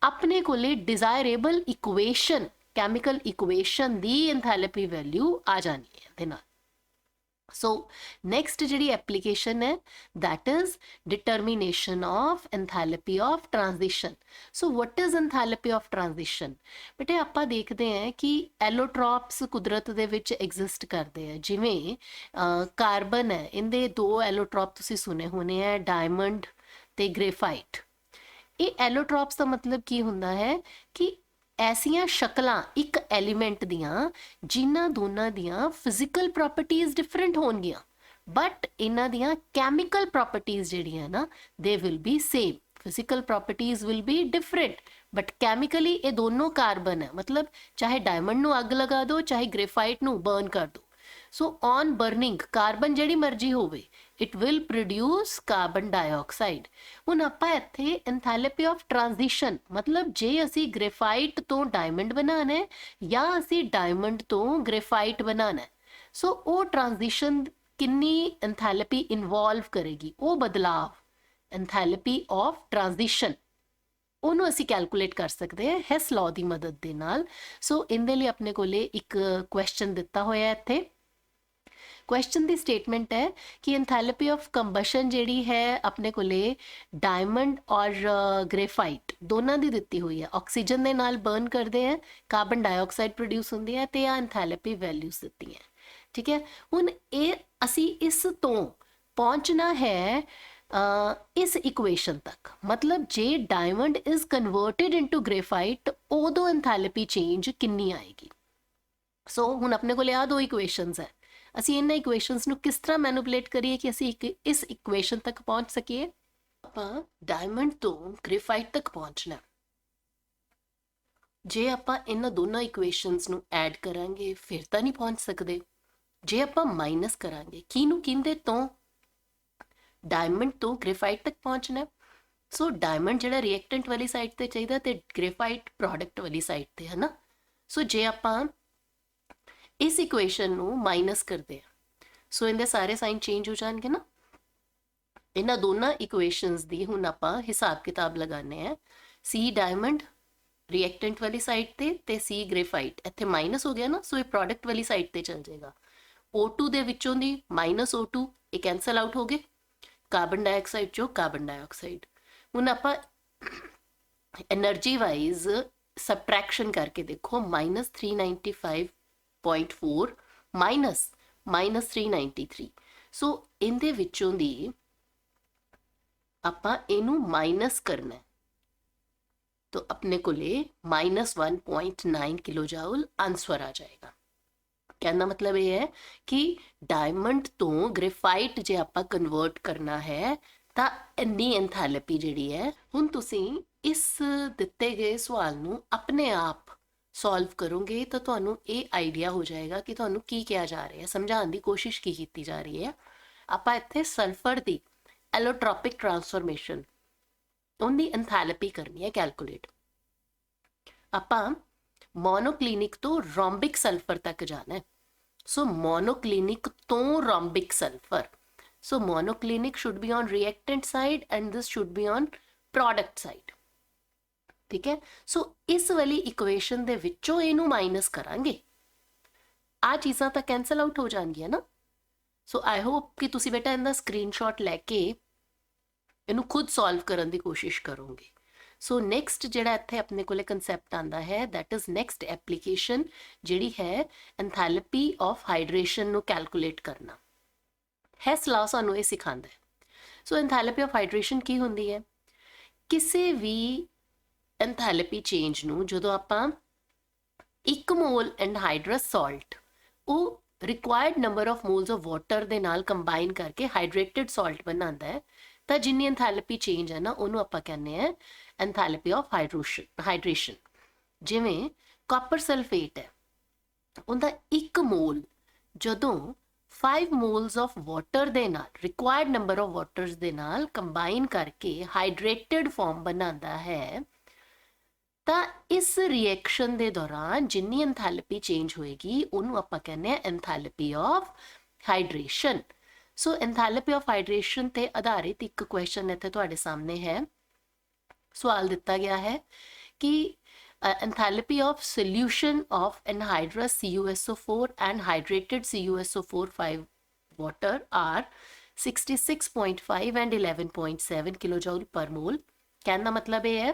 ਆਪਣੇ ਕੋਲੇ ਡਿਜ਼ਾਇਰੇਬਲ ਇਕੁਏਸ਼ਨ, ਕੈਮੀਕਲ ਇਕੁਏਸ਼ਨ ਦੀ ਐਂਥੈਲਪੀ ਵੈਲਿਊ ਆ ਜਾਣੀ ਹੈ ਇਹਦੇ ਨਾਲ। ਸੋ ਨੈਕਸਟ ਜਿਹੜੀ ਐਪਲੀਕੇਸ਼ਨ ਹੈ that is determination of enthalpy of transition। So what is enthalpy of transition? ਬੇਟੇ ਆਪਾਂ ਦੇਖਦੇ ਹਾਂ ਕਿ ਐਲੋਟ੍ਰੋਪਸ ਕੁਦਰਤ ਦੇ ਵਿੱਚ ਐਗਜ਼ਿਸਟ ਕਰਦੇ ਆ। ਜਿਵੇਂ ਕਾਰਬਨ ਹੈ, ਇਹਦੇ ਦੋ ਐਲੋਟ੍ਰੋਪ ਤੁਸੀਂ ਸੁਣੇ ਹੋਣੇ ਆ, ਡਾਇਮੰਡ ਤੇ ਗ੍ਰੇਫਾਈਟ। ਇਹ ਐਲੋਟ੍ਰੋਪਸ ਦਾ ਮਤਲਬ ਕੀ ਹੁੰਦਾ ਹੈ ਕਿ ਐਸੀਆਂ ਸ਼ਕਲਾਂ ਇੱਕ ਐਲੀਮੈਂਟ ਦੀਆਂ ਜਿਨ੍ਹਾਂ ਦੋਨਾਂ ਦੀਆਂ ਫਿਜ਼ੀਕਲ ਪ੍ਰੋਪਰਟੀਜ਼ ਡਿਫਰੈਂਟ ਹੋਣਗੀਆਂ, ਬਟ ਇਹਨਾਂ ਦੀਆਂ ਕੈਮੀਕਲ ਪ੍ਰੋਪਰਟੀਜ਼ ਜਿਹੜੀਆਂ ਨਾ ਦੇ will be same. Physical properties will be different but chemically ਇਹ ਦੋਨੋਂ ਕਾਰਬਨ ਹੈ। ਮਤਲਬ ਚਾਹੇ ਡਾਇਮੰਡ ਨੂੰ ਅੱਗ ਲਗਾ ਦਿਓ, ਚਾਹੇ ਗ੍ਰੇਫਾਈਟ ਨੂੰ ਬਰਨ ਕਰ ਦਿਓ, ਸੋ ਔਨ ਬਰਨਿੰਗ ਕਾਰਬਨ ਜਿਹੜੀ ਮਰਜ਼ੀ ਹੋਵੇ it will produce carbon dioxide. ਹੁਣ ਆਪਾਂ ਇੱਥੇ ਐਂਥੈਲਪੀ ਆਫ ਟ੍ਰਾਂਜੀਸ਼ਨ, ਮਤਲਬ ਜੇ ਅਸੀਂ ਗ੍ਰੇਫਾਈਟ ਤੋਂ ਡਾਇਮੰਡ ਬਣਾਉਣਾ ਹੈ ਜਾਂ ਅਸੀਂ ਡਾਇਮੰਡ ਤੋਂ ਗ੍ਰੇਫਾਈਟ ਬਣਾਉਣਾ ਹੈ, ਸੋ ਉਹ ਟ੍ਰਾਂਜੀਸ਼ਨ ਕਿੰਨੀ ਐਂਥੈਲਪੀ ਇਨਵੋਲਵ ਕਰੇਗੀ, ਉਹ ਬਦਲਾਵ ਐਂਥੈਲਪੀ ਆਫ ਟ੍ਰਾਂਜੀਸ਼ਨ, ਉਹਨੂੰ ਅਸੀਂ ਕੈਲਕੂਲੇਟ ਕਰ ਸਕਦੇ ਹਾਂ ਹੈਸ ਲਾਅ ਦੀ ਮਦਦ ਦੇ ਨਾਲ। ਸੋ ਇਹਦੇ ਲਈ ਆਪਣੇ ਕੋਲੇ ਇੱਕ ਕੁਐਸਚਨ ਦਿੱਤਾ ਹੋਇਆ ਇੱਥੇ। ਕੁਐਸਚਨ ਦੀ ਸਟੇਟਮੈਂਟ ਹੈ ਕਿ ਐਂਥੈਲਪੀ ਆਫ ਕੰਬਸ਼ਨ ਜਿਹੜੀ ਹੈ ਆਪਣੇ ਕੋਲੇ ਡਾਇਮੰਡ ਔਰ ਗ੍ਰੇਫਾਈਟ ਦੋਨਾਂ ਦੀ ਦਿੱਤੀ ਹੋਈ ਹੈ। ਆਕਸੀਜਨ ਦੇ ਨਾਲ ਬਰਨ ਕਰਦੇ ਆ, ਕਾਰਬਨ ਡਾਈਆਕਸਾਈਡ ਪ੍ਰੋਡਿਊਸ ਹੁੰਦੀ ਹੈ ਤੇ ਆ ਐਂਥੈਲਪੀ ਵੈਲਿਊਜ਼ ਦਿੱਤੀਆਂ, ਠੀਕ ਹੈ। ਹੁਣ ਇਹ ਅਸੀਂ ਇਸ ਤੋਂ ਪਹੁੰਚਣਾ ਹੈ ਇਸ ਇਕੁਏਸ਼ਨ ਤੱਕ, ਮਤਲਬ ਜੇ diamond is converted into graphite ਉਦੋਂ ਐਂਥੈਲਪੀ ਚੇਂਜ ਕਿੰਨੀ ਆਏਗੀ। ਸੋ ਹੁਣ ਆਪਣੇ ਕੋਲ ਆ ਦੋ ਇਕੁਏਸ਼ਨਸ ਹੈ, ਅਸੀਂ ਇਹਨਾਂ ਇਕੁਏਸ਼ਨਸ ਨੂੰ ਕਿਸ ਤਰ੍ਹਾਂ ਮੈਨੂਪੂਲੇਟ ਕਰੀਏ ਕਿ ਅਸੀਂ ਇਸ ਇਕੁਏਸ਼ਨ ਤੱਕ ਪਹੁੰਚ ਸਕੀਏ। ਆਪਾਂ ਡਾਇਮੰਡ ਤੋਂ ਗ੍ਰੇਫਾਈਟ ਤੱਕ ਪਹੁੰਚਣਾ, ਜੇ ਆਪਾਂ ਇਹਨਾਂ ਦੋਨਾਂ ਇਕੁਏਸ਼ਨਸ ਨੂੰ ਐਡ ਕਰਾਂਗੇ ਫਿਰ ਤਾਂ ਨਹੀਂ ਪਹੁੰਚ ਸਕਦੇ। ਜੇ ਆਪਾਂ ਮਾਈਨਸ ਕਰਾਂਗੇ ਕਿਹਨੂੰ ਕਿਹਦੇ ਤੋਂ, ਡਾਇਮੰਡ ਤੋਂ ਗ੍ਰੇਫਾਈਟ ਤੱਕ ਪਹੁੰਚਣਾ, ਸੋ ਡਾਇਮੰਡ ਜਿਹੜਾ ਰਿਐਕਟੈਂਟ ਵਾਲੀ ਸਾਈਡ ਤੇ ਚਾਹੀਦਾ ਤੇ ਗ੍ਰੇਫਾਈਟ ਪ੍ਰੋਡਕਟ ਵਾਲੀ ਸਾਈਡ ਤੇ ਹੈ ਨਾ। ਸੋ ਜੇ ਆਪਾਂ ਇਸ ਇਕੁਏਸ਼ਨ ਨੂੰ ਮਾਈਨਸ ਕਰਦੇ ਆ, ਸੋ ਇਹਦੇ ਸਾਰੇ ਸਾਈਨ ਚੇਂਜ ਹੋ ਜਾਣਗੇ ਨਾ। ਇਹਨਾਂ ਦੋਨਾਂ ਇਕੁਏਸ਼ਨਸ ਦੀ ਹੁਣ ਆਪਾਂ ਹਿਸਾਬ ਕਿਤਾਬ ਲਗਾਣੇ ਆ। ਸੀ ਡਾਇਮੰਡ ਰਿਐਕਟੈਂਟ ਵਾਲੀ ਸਾਈਡ ਤੇ ਸੀ ਗ੍ਰੇਫਾਈਟ, ਇੱਥੇ ਮਾਈਨਸ ਹੋ ਗਿਆ ਨਾ, ਸੋ ਇਹ ਪ੍ਰੋਡਕਟ ਵਾਲੀ ਸਾਈਡ ਤੇ ਚਲ ਜਾਏਗਾ। O2 ਦੇ ਵਿੱਚੋਂ ਦੀ -O2 ਇਹ ਕੈਂਸਲ ਆਊਟ ਹੋ ਗਏ, ਕਾਰਬਨ ਡਾਈਆਕਸਾਈਡ ਚੋਂ ਕਾਰਬਨ ਡਾਈਆਕਸਾਈਡ। ਹੁਣ ਆਪਾਂ એનર્ਜੀ ਵਾਈਜ਼ ਸਬਟ੍ਰੈਕਸ਼ਨ ਕਰਕੇ ਦੇਖੋ, -395.4 -393, ਸੋ ਇਹਦੇ ਵਿੱਚੋਂ ਦੀ ਆਪਾਂ ਇਹਨੂੰ ਮਾਈਨਸ ਕਰਨਾ तो अपने को ले -1.9 किलो जूल आंसर आ जाएगा। कहना मतलब ये है कि डायमंड तो ग्रेफाइट जे आपा कन्वर्ट करना है ਤਾਂ ਇੰਨੀ ਐਂਥੈਲਪੀ ਜਿਹੜੀ ਹੈ। ਹੁਣ ਤੁਸੀਂ ਇਸ ਦਿੱਤੇ ਗਏ ਸਵਾਲ ਨੂੰ ਆਪਣੇ ਆਪ ਸੋਲਵ ਕਰੋਗੇ ਤਾਂ ਤੁਹਾਨੂੰ ਇਹ ਆਈਡੀਆ ਹੋ ਜਾਏਗਾ ਕਿ ਤੁਹਾਨੂੰ ਕੀ ਕਿਹਾ ਜਾ ਰਿਹਾ ਹੈ, ਸਮਝਾਉਣ ਦੀ ਕੋਸ਼ਿਸ਼ ਕੀ ਕੀਤੀ ਜਾ ਰਹੀ ਹੈ। ਆਪਾਂ ਇੱਥੇ ਸਲਫਰ ਦੀ ਐਲੋਟ੍ਰੋਪਿਕ ਟ੍ਰਾਂਸਫਰਮੇਸ਼ਨ ਉਹਦੀ ਐਂਥੈਲਪੀ ਕਰਨੀ ਹੈ ਕੈਲਕੂਲੇਟ। ਆਪਾਂ ਮੋਨੋਕਲਿਨਿਕ ਤੋਂ ਰੋਂਬਿਕ ਸਲਫਰ ਤੱਕ ਜਾਣਾ ਹੈ। ਸੋ ਮੋਨੋਕਲਿਨਿਕ ਤੋਂ rhombic sulphur, so monoclinic should be on reactant side and this should be on product side। ਠੀਕ ਹੈ, ਸੋ ਇਸ ਵਾਲੀ ਇਕੁਏਸ਼ਨ ਦੇ ਵਿੱਚੋਂ ਇਹਨੂੰ ਮਾਈਨਸ ਕਰਾਂਗੇ, ਆ ਚੀਜ਼ਾਂ ਤਾਂ ਕੈਂਸਲ ਆਊਟ ਹੋ ਜਾਣਗੀਆਂ ਨਾ। ਸੋ ਆਈ ਹੋਪ ਕਿ ਤੁਸੀਂ ਬੇਟਾ ਇਹਦਾ ਸਕਰੀਨਸ਼ਾਟ ਲੈ ਕੇ ਇਹਨੂੰ ਖੁਦ ਸੋਲਵ ਕਰਨ ਦੀ ਕੋਸ਼ਿਸ਼ ਕਰੋਗੇ। ਸੋ ਨੈਕਸਟ ਜਿਹੜਾ ਇੱਥੇ ਆਪਣੇ ਕੋਲੇ ਕਨਸੈਪਟ ਆਂਦਾ ਹੈ, ਦੈਟ ਇਜ਼ ਨੈਕਸਟ ਐਪਲੀਕੇਸ਼ਨ ਜਿਹੜੀ ਹੈ ਐਂਥੈਲਪੀ ਆਫ ਹਾਈਡਰੇਸ਼ਨ ਨੂੰ ਕੈਲਕੂਲੇਟ ਕਰਨਾ। ਹੈਸ ਲਾ ਸਾਨੂੰ ਇਹ ਸਿਖਾਉਂਦਾ ਹੈ। ਸੋ ਐਂਥੈਲਪੀ ਆਫ ਹਾਈਡਰੇਸ਼ਨ ਕੀ ਹੁੰਦੀ ਹੈ? ਕਿਸੇ ਵੀ ਐਂਥੈਲਪੀ ਚੇਂਜ ਨੂੰ ਜਦੋਂ ਆਪਾਂ 1 ਮੋਲ ਐਨਹਾਈਡਰਸ ਸਾਲਟ ਉਹ required number of moles of water ਦੇ ਨਾਲ ਕੰਬਾਈਨ ਕਰਕੇ ਹਾਈਡਰੇਟਡ ਸਾਲਟ ਬਣਾਉਂਦਾ ਹੈ, ਤਾਂ ਜਿੰਨੀ ਐਂਥੈਲਪੀ ਚੇਂਜ ਹੈ ਨਾ ਉਹਨੂੰ ਆਪਾਂ ਕਹਿੰਦੇ ਆ ਐਂਥੈਲਪੀ ਆਫ ਹਾਈਡਰੇਸ਼ਨ। ਜਿਵੇਂ ਕਾਪਰ ਸਲਫੇਟ ਹੈ, ਉਹਦਾ 1 ਮੋਲ ਜਦੋਂ 5 ਮੋਲਸ ਆਫ ਵਾਟਰ ਦੇ ਨਾਲ ਰਿਕੁਆਇਰਡ ਨੰਬਰ ਆਫ ਵਾਟਰਸ ਦੇ ਨਾਲ ਕੰਬਾਈਨ ਕਰਕੇ ਹਾਈਡਰੇਟਡ ਫਾਰਮ ਬਣਾਉਂਦਾ ਹੈ, ਤਾਂ ਇਸ ਰਿਐਕਸ਼ਨ ਦੇ ਦੌਰਾਨ ਜਿੰਨੀ ਐਂਥੈਲਪੀ ਚੇਂਜ ਹੋਏਗੀ ਉਹਨੂੰ ਆਪਾਂ ਕਹਿੰਦੇ ਆ enthalpy of hydration. So enthalpy of hydration ਤੇ ਆਧਾਰਿਤ ਇੱਕ ਕੁਐਸਚਨ ਇੱਥੇ ਤੁਹਾਡੇ ਸਾਹਮਣੇ ਹੈ। ਸਵਾਲ ਦਿੱਤਾ ਗਿਆ ਹੈ ਕਿ enthalpy of solution of anhydrous CuSO4 and hydrated CuSO4 5 water are 66.5 and 11.7 kilojoule per mole. ਕਹਿਣ ਦਾ ਮਤਲਬ ਇਹ ਹੈ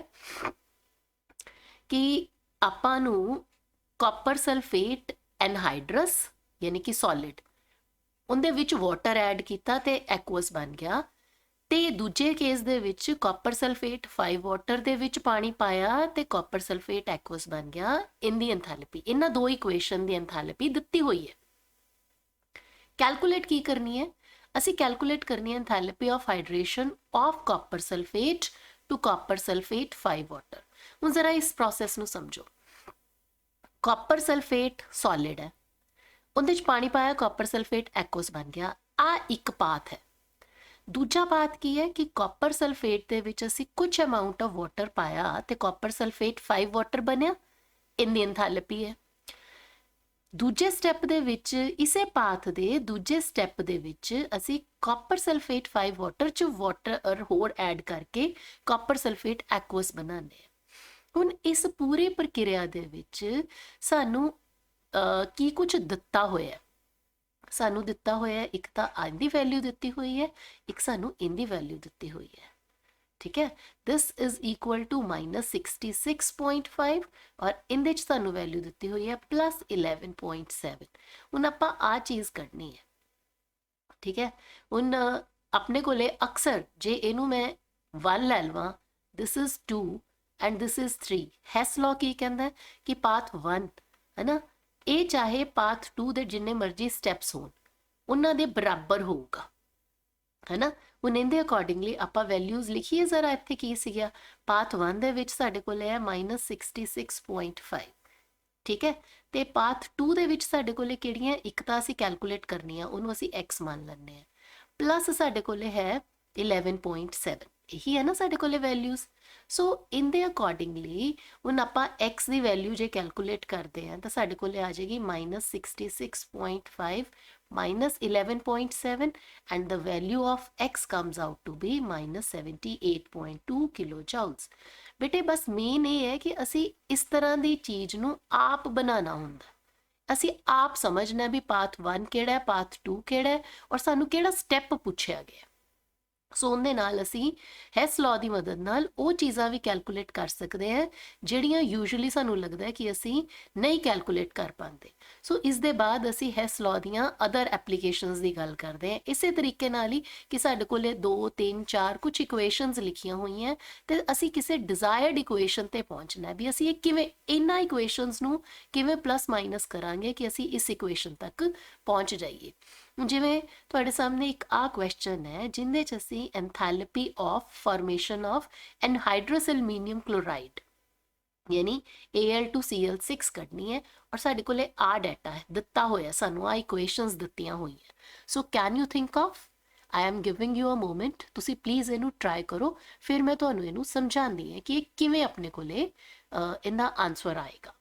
ਕਿ ਆਪਾਂ ਨੂੰ ਕਾਪਰ ਸਲਫੇਟ ਐਨਹਾਈਡਰਸ ਯਾਨੀ ਕਿ ਸੋਲਿਡ ਉਹਦੇ ਵਿੱਚ ਵਾਟਰ ਐਡ ਕੀਤਾ ਤੇ ਐਕਵਸ ਬਣ ਗਿਆ, ਤੇ ਦੂਜੇ ਕੇਸ ਦੇ ਵਿੱਚ ਕਾਪਰ ਸਲਫੇਟ 5 ਵਾਟਰ ਦੇ ਵਿੱਚ ਪਾਣੀ ਪਾਇਆ ਤੇ ਕਾਪਰ ਸਲਫੇਟ ਐਕਵਸ ਬਣ ਗਿਆ। ਇਹਦੀ ਐਂਥੈਲਪੀ, ਇਹਨਾਂ ਦੋ ਇਕੁਏਸ਼ਨ ਦੀ ਐਂਥੈਲਪੀ ਦਿੱਤੀ ਹੋਈ ਹੈ। ਕੈਲਕੂਲੇਟ ਕੀ ਕਰਨੀ ਹੈ? ਅਸੀਂ ਕੈਲਕੂਲੇਟ ਕਰਨੀ ਹੈ enthalpy of hydration of copper sulphate to copper sulphate 5 water. ਹੁਣ ਜ਼ਰਾ ਇਸ ਪ੍ਰੋਸੈਸ ਨੂੰ ਸਮਝੋ। ਕਾਪਰ ਸਲਫੇਟ ਸੋਲਿਡ ਹੈ, ਉਹਦੇ 'ਚ ਪਾਣੀ ਪਾਇਆ, ਕਾਪਰ ਸਲਫੇਟ ਐਕਵਸ ਬਣ ਗਿਆ, ਆ ਇੱਕ ਪਾਥ ਹੈ। ਦੂਜਾ ਪਾਥ ਕੀ ਹੈ ਕਿ ਕਾਪਰ ਸਲਫੇਟ ਦੇ ਵਿੱਚ ਅਸੀਂ ਕੁਝ ਅਮਾਉਂਟ ਆਫ ਵਾਟਰ ਪਾਇਆ ਤੇ ਕਾਪਰ ਸਲਫੇਟ 5 ਵਾਟਰ ਬਣਿਆ, ਇਹਦੀ ਐਂਥੈਲਪੀ ਹੈ। ਦੂਜੇ ਸਟੈਪ ਦੇ ਵਿੱਚ ਇਸੇ ਪਾਥ ਦੇ ਦੂਜੇ ਸਟੈਪ ਦੇ ਵਿੱਚ ਅਸੀਂ ਕਾਪਰ ਸਲਫੇਟ 5 ਵਾਟਰ 'ਚ ਵਾਟਰ ਹੋਰ ਐਡ ਕਰਕੇ ਕਾਪਰ ਸਲਫੇਟ ਐਕਵਸ ਬਣਾਉਂਦੇ ਹਾਂ। ਹੁਣ ਇਸ ਪੂਰੀ ਪ੍ਰਕਿਰਿਆ ਦੇ ਵਿੱਚ ਸਾਨੂੰ ਕੀ ਕੁਝ ਦਿੱਤਾ ਹੋਇਆ? ਸਾਨੂੰ ਦਿੱਤਾ ਹੋਇਆ ਇੱਕ ਤਾਂ ਇਹਦੀ ਵੈਲਿਊ ਦਿੱਤੀ ਹੋਈ ਹੈ, ਇੱਕ ਸਾਨੂੰ ਇਹਦੀ ਵੈਲਿਊ ਦਿੱਤੀ ਹੋਈ ਹੈ। ਠੀਕ ਹੈ, ਦਿਸ ਇਜ਼ ਇਕੁਅਲ ਟੂ -66.5 ਔਰ ਇਹਦੇ 'ਚ ਸਾਨੂੰ ਵੈਲਿਊ ਦਿੱਤੀ ਹੋਈ ਹੈ +11.7। ਹੁਣ ਆਪਾਂ ਆ ਚੀਜ਼ ਕੱਢਣੀ ਹੈ। ਠੀਕ ਹੈ, ਹੁਣ ਆਪਣੇ ਕੋਲੇ ਅਕਸਰ ਜੇ ਇਹਨੂੰ ਮੈਂ 1 ਲੈ ਲਵਾਂ, this is 2 and this is 3, Hess law ਕੀ ਕਹਿੰਦਾ ਹੈ ਕਿ ਪਾਥ 1 ਹੈ ਨਾ, ਇਹ ਚਾਹੇ ਪਾਥ 2 ਦੇ ਜਿੰਨੇ ਮਰਜ਼ੀ ਸਟੈਪਸ ਹੋਣ ਉਹਨਾਂ ਦੇ ਬਰਾਬਰ ਹੋਊਗਾ, ਹੈ ਨਾ। ਹੁਣ ਇਹਦੇ ਅਕੋਰਡਿੰਗਲੀ ਆਪਾਂ ਵੈਲਿਊਜ਼ ਲਿਖੀਏ ਜ਼ਰਾ। ਇੱਥੇ ਕੀ ਸੀਗਾ? ਪਾਥ 1 ਦੇ ਵਿੱਚ ਸਾਡੇ ਕੋਲ ਹੈ -66.5, ਠੀਕ ਹੈ, ਤੇ ਪਾਥ 2 ਦੇ ਵਿੱਚ ਸਾਡੇ ਕੋਲੇ ਕਿਹੜੀਆਂ? ਇੱਕ ਤਾਂ ਅਸੀਂ ਕੈਲਕੂਲੇਟ ਕਰਨੀ ਆ, ਉਹਨੂੰ ਅਸੀਂ x ਮੰਨ ਲੈਂਦੇ ਹਾਂ, ਪਲੱਸ ਸਾਡੇ ਕੋਲੇ ਹੈ 11.7, ਇਹੀ ਹੈ ਨਾ ਸਾਡੇ ਕੋਲੇ ਵੈਲਿਊਜ਼। ਸੋ ਇਹਦੇ ਅਕੋਰਡਿੰਗਲੀ ਹੁਣ ਆਪਾਂ x ਦੀ ਵੈਲਿਊ ਜੇ ਕੈਲਕੂਲੇਟ ਕਰਦੇ ਹਾਂ ਤਾਂ ਸਾਡੇ ਕੋਲੇ ਆ ਜਾਏਗੀ -66.5 -11.7 and the value of x comes out to be -78.2 kilojoules। ਬੇਟੇ ਬਸ ਮੇਨ ਇਹ ਹੈ ਕਿ ਅਸੀਂ ਇਸ ਤਰ੍ਹਾਂ ਦੀ ਚੀਜ਼ ਨੂੰ ਆਪ ਬਣਾਉਣਾ ਹੁੰਦਾ, ਅਸੀਂ ਆਪ ਸਮਝਣਾ ਵੀ ਪਾਥ 1 ਕਿਹੜਾ ਹੈ, ਪਾਥ 2 ਕਿਹੜਾ ਹੈ, ਔਰ ਸਾਨੂੰ ਕਿਹੜਾ ਸਟੈਪ ਪੁੱਛਿਆ ਗਿਆ। ਸੋ ਉਹਦੇ ਨਾਲ ਅਸੀਂ ਹੈਸ ਲॉ ਦੀ ਮਦਦ ਨਾਲ ਉਹ ਚੀਜ਼ਾਂ ਵੀ ਕੈਲਕੂਲੇਟ ਕਰ ਸਕਦੇ ਹਾਂ ਜਿਹੜੀਆਂ ਯੂਜੂਅਲੀ ਸਾਨੂੰ ਲੱਗਦਾ ਹੈ ਕਿ ਅਸੀਂ ਨਹੀਂ ਕੈਲਕੂਲੇਟ ਕਰ ਪਾਉਂਦੇ। ਸੋ ਇਸ ਦੇ ਬਾਅਦ ਅਸੀਂ ਹੈਸ ਲॉ ਦੀਆਂ ਅਦਰ ਐਪਲੀਕੇਸ਼ਨਸ ਦੀ ਗੱਲ ਕਰਦੇ ਹਾਂ, ਇਸੇ ਤਰੀਕੇ ਨਾਲ ਹੀ ਕਿ ਸਾਡੇ ਕੋਲੇ 2 3 4 ਕੁਝ ਇਕੁਏਸ਼ਨਸ ਲਿਖੀਆਂ ਹੋਈਆਂ ਤੇ ਅਸੀਂ ਕਿਸੇ ਡਿਜ਼ਾਇਰਡ ਇਕੁਏਸ਼ਨ ਤੇ ਪਹੁੰਚਣਾ ਵੀ ਅਸੀਂ ਇਹ ਕਿਵੇਂ ਇਹਨਾਂ ਇਕੁਏਸ਼ਨਸ ਨੂੰ ਕਿਵੇਂ ਪਲੱਸ ਮਾਈਨਸ ਕਰਾਂਗੇ ਕਿ ਅਸੀਂ ਇਸ ਇਕੁਏਸ਼ਨ ਤੱਕ ਪਹੁੰਚ ਜਾਈਏ। ਜਿਵੇਂ ਤੁਹਾਡੇ ਸਾਹਮਣੇ ਇੱਕ ਆ ਕੁਐਸਚਨ ਹੈ ਜਿੰਦੇ 'ਚ ਅਸੀਂ enthalpy of formation of anhydrous aluminium chloride ਯਾਨੀ Al2Cl6 ਕੱਢਣੀ ਹੈ ਔਰ ਸਾਡੇ ਕੋਲੇ ਆ ਡਾਟਾ ਹੈ ਦਿੱਤਾ ਹੋਇਆ, ਸਾਨੂੰ ਆ ਇਕੁਏਸ਼ਨਸ ਦਿੱਤੀਆਂ ਹੋਈਆਂ। So can you think of, I am giving you a moment, ਤੁਸੀਂ ਪਲੀਜ਼ ਇਹਨੂੰ ਟਰਾਈ ਕਰੋ, ਫਿਰ ਮੈਂ ਤੁਹਾਨੂੰ ਇਹਨੂੰ ਸਮਝਾਉਂਦੀ ਹਾਂ ਕਿ ਇਹ ਕਿਵੇਂ ਆਪਣੇ ਕੋਲੇ ਇਹਦਾ ਆਨਸਰ ਆਏਗਾ।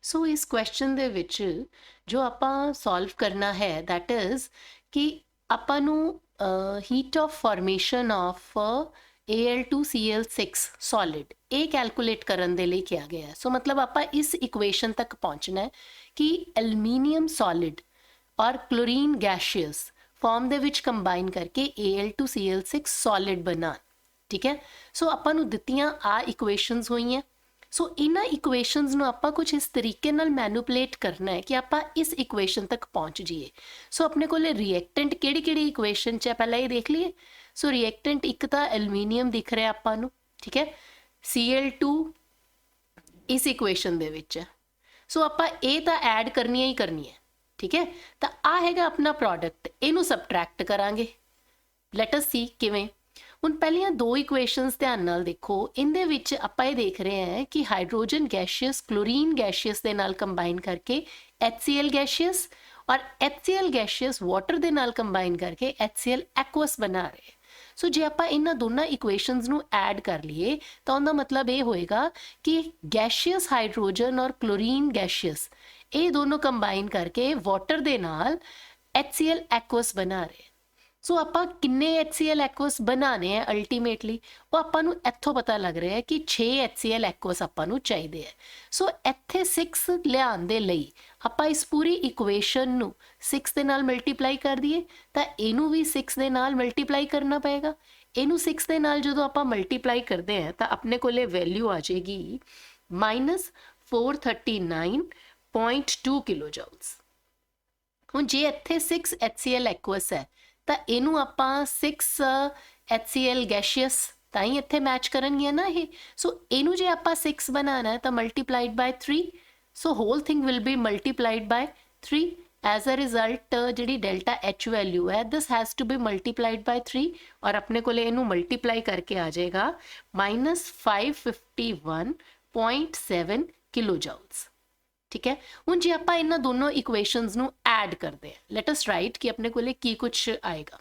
ਸੋ ਇਸ ਕੁਐਸਚਨ ਦੇ ਵਿੱਚ ਜੋ ਆਪਾਂ ਸੋਲਵ ਕਰਨਾ ਹੈ ਦੈਟ ਇਜ਼ ਕਿ ਆਪਾਂ ਨੂੰ heat of formation of Al2Cl6 solid ਇਹ ਕੈਲਕੂਲੇਟ ਕਰਨ ਦੇ ਲਈ ਕਿਹਾ ਗਿਆ ਹੈ। ਸੋ ਮਤਲਬ ਆਪਾਂ ਇਸ ਇਕੁਏਸ਼ਨ ਤੱਕ ਪਹੁੰਚਣਾ ਹੈ ਕਿ ਐਲੂਮੀਨੀਅਮ ਸੋਲਿਡ ਔਰ ਕਲੋਰੀਨ ਗੈਸ਼ੀਅਸ ਫਾਰਮ ਦੇ ਵਿੱਚ ਕੰਬਾਈਨ ਕਰਕੇ Al2Cl6 ਸੋਲਿਡ ਬਣਾਉਣ। ਠੀਕ ਹੈ, ਸੋ ਆਪਾਂ ਨੂੰ ਦਿੱਤੀਆਂ ਆ ਇਕੁਏਸ਼ਨਸ ਹੋਈਆਂ। ਸੋ ਇਹਨਾਂ ਇਕੁਏਸ਼ਨਸ ਨੂੰ ਆਪਾਂ ਕੁਝ ਇਸ ਤਰੀਕੇ ਨਾਲ ਮੈਨੂਪੂਲੇਟ ਕਰਨਾ ਹੈ ਕਿ ਆਪਾਂ ਇਸ ਇਕੁਏਸ਼ਨ ਤੱਕ ਪਹੁੰਚ ਜਾਈਏ। ਸੋ ਆਪਣੇ ਕੋਲੇ ਰਿਐਕਟੈਂਟ ਕਿਹੜੀ ਕਿਹੜੀ ਇਕੁਏਸ਼ਨ 'ਚ ਹੈ ਪਹਿਲਾਂ ਇਹ ਦੇਖ ਲਈਏ। ਸੋ ਰਿਐਕਟੈਂਟ ਇੱਕ ਤਾਂ ਐਲੂਮੀਨੀਅਮ ਦਿਖ ਰਿਹਾ ਆਪਾਂ ਨੂੰ, ਠੀਕ ਹੈ, Cl2 ਇਸ ਇਕੁਏਸ਼ਨ ਦੇ ਵਿੱਚ ਹੈ। ਸੋ ਆਪਾਂ ਇਹ ਤਾਂ ਐਡ ਕਰਨੀਆਂ ਹੀ ਕਰਨੀ ਹੈ, ਠੀਕ ਹੈ। ਤਾਂ ਆ ਹੈਗਾ ਆਪਣਾ ਪ੍ਰੋਡਕਟ, ਇਹਨੂੰ ਸਬਟਰੈਕਟ ਕਰਾਂਗੇ। ਲੈਟ ਅਸ ਸੀ ਕਿਵੇਂ। ਹੁਣ ਪਹਿਲੀਆਂ ਦੋ ਇਕੁਏਸ਼ਨਸ ਧਿਆਨ ਨਾਲ ਦੇਖੋ, ਇਹਦੇ ਵਿੱਚ ਆਪਾਂ ਇਹ ਦੇਖ ਰਹੇ ਹਾਂ ਕਿ ਹਾਈਡਰੋਜਨ ਗੈਸ਼ੀਅਸ ਕਲੋਰੀਨ ਗੈਸ਼ੀਅਸ ਦੇ ਨਾਲ ਕੰਬਾਈਨ ਕਰਕੇ HCl ਗੈਸ਼ੀਅਸ ਔਰ HCl ਗੈਸ਼ੀਅਸ ਵਾਟਰ ਦੇ ਨਾਲ ਕੰਬਾਈਨ ਕਰਕੇ HCl ਐਕੁਅਸ ਬਣਾ ਰਹੇ। ਸੋ ਜੇ ਆਪਾਂ ਇਹਨਾਂ ਦੋਨਾਂ ਇਕੁਏਸ਼ਨਸ ਨੂੰ ਐਡ ਕਰ ਲਈਏ ਤਾਂ ਉਹਦਾ ਮਤਲਬ ਇਹ ਹੋਏਗਾ ਕਿ ਗੈਸ਼ੀਅਸ ਹਾਈਡਰੋਜਨ ਔਰ ਕਲੋਰੀਨ ਗੈਸ਼ੀਅਸ ਇਹ ਦੋਨੋਂ ਕੰਬਾਈਨ ਕਰਕੇ ਵਾਟਰ ਦੇ ਨਾਲ HCl ਐਕੁਅਸ ਬਣਾ ਰਹੇ। ਸੋ ਆਪਾਂ ਕਿੰਨੇ HCl ਐਕੁਅਸ ਬਣਾਣੇ ਆ ਅਲਟੀਮੇਟਲੀ, ਉਹ ਆਪਾਂ ਨੂੰ ਇੱਥੋਂ ਪਤਾ ਲੱਗ ਰਿਹਾ ਹੈ ਕਿ 6 HCl ਐਕੁਅਸ ਆਪਾਂ ਨੂੰ ਚਾਹੀਦੇ ਆ। ਸੋ ਇੱਥੇ 6 ਲਿਆਉਣ ਦੇ ਲਈ ਆਪਾਂ ਇਸ ਪੂਰੀ ਇਕੁਏਸ਼ਨ ਨੂੰ 6 ਦੇ ਨਾਲ ਮਲਟੀਪਲਾਈ ਕਰ ਦਈਏ ਤਾਂ ਇਹਨੂੰ ਵੀ 6 ਦੇ ਨਾਲ ਮਲਟੀਪਲਾਈ ਕਰਨਾ ਪਏਗਾ। ਇਹਨੂੰ 6 ਦੇ ਨਾਲ ਜਦੋਂ ਆਪਾਂ ਮਲਟੀਪਲਾਈ ਕਰਦੇ ਆ ਤਾਂ ਆਪਣੇ ਕੋਲੇ ਵੈਲਿਊ ਆ ਜਾਏਗੀ -439.2 ਕਿਲੋਜੂਲਸ। ਹੁਣ ਜੇ ਇੱਥੇ 6 HCl ਐਕੁਅਸ ਹੈ ਤਾਂ ਇਹਨੂੰ ਆਪਾਂ 6 HCl ਗੈਸ਼ੀਅਸ ਤਾਂ ਹੀ ਇੱਥੇ ਮੈਚ ਕਰਨਗੀਆਂ ਨਾ ਇਹ। ਸੋ ਇਹਨੂੰ ਜੇ ਆਪਾਂ 6 ਬਣਾਉਣਾ ਹੈ ਤਾਂ multiplied by 3, so whole thing will be multiplied by 3। As a result ਜਿਹੜੀ ਡੈਲਟਾ H ਵੈਲਿਊ ਹੈ this has to be multiplied by 3 ਔਰ ਆਪਣੇ ਕੋਲੇ ਇਹਨੂੰ ਮਲਟੀਪਲਾਈ ਕਰਕੇ ਆ ਜਾਏਗਾ -551.7 ਕਿਲੋਜੂਲਸ। ਠੀਕ ਹੈ, ਹੁਣ ਜੇ ਆਪਾਂ ਇਹਨਾਂ ਦੋਨੋਂ ਇਕੁਏਸ਼ਨਸ ਨੂੰ ਐਡ ਕਰਦੇ ਹਾਂ, ਲੈਟ ਅਸ ਰਾਈਟ ਕਿ ਆਪਣੇ ਕੋਲੇ ਕੀ ਕੁਝ ਆਏਗਾ।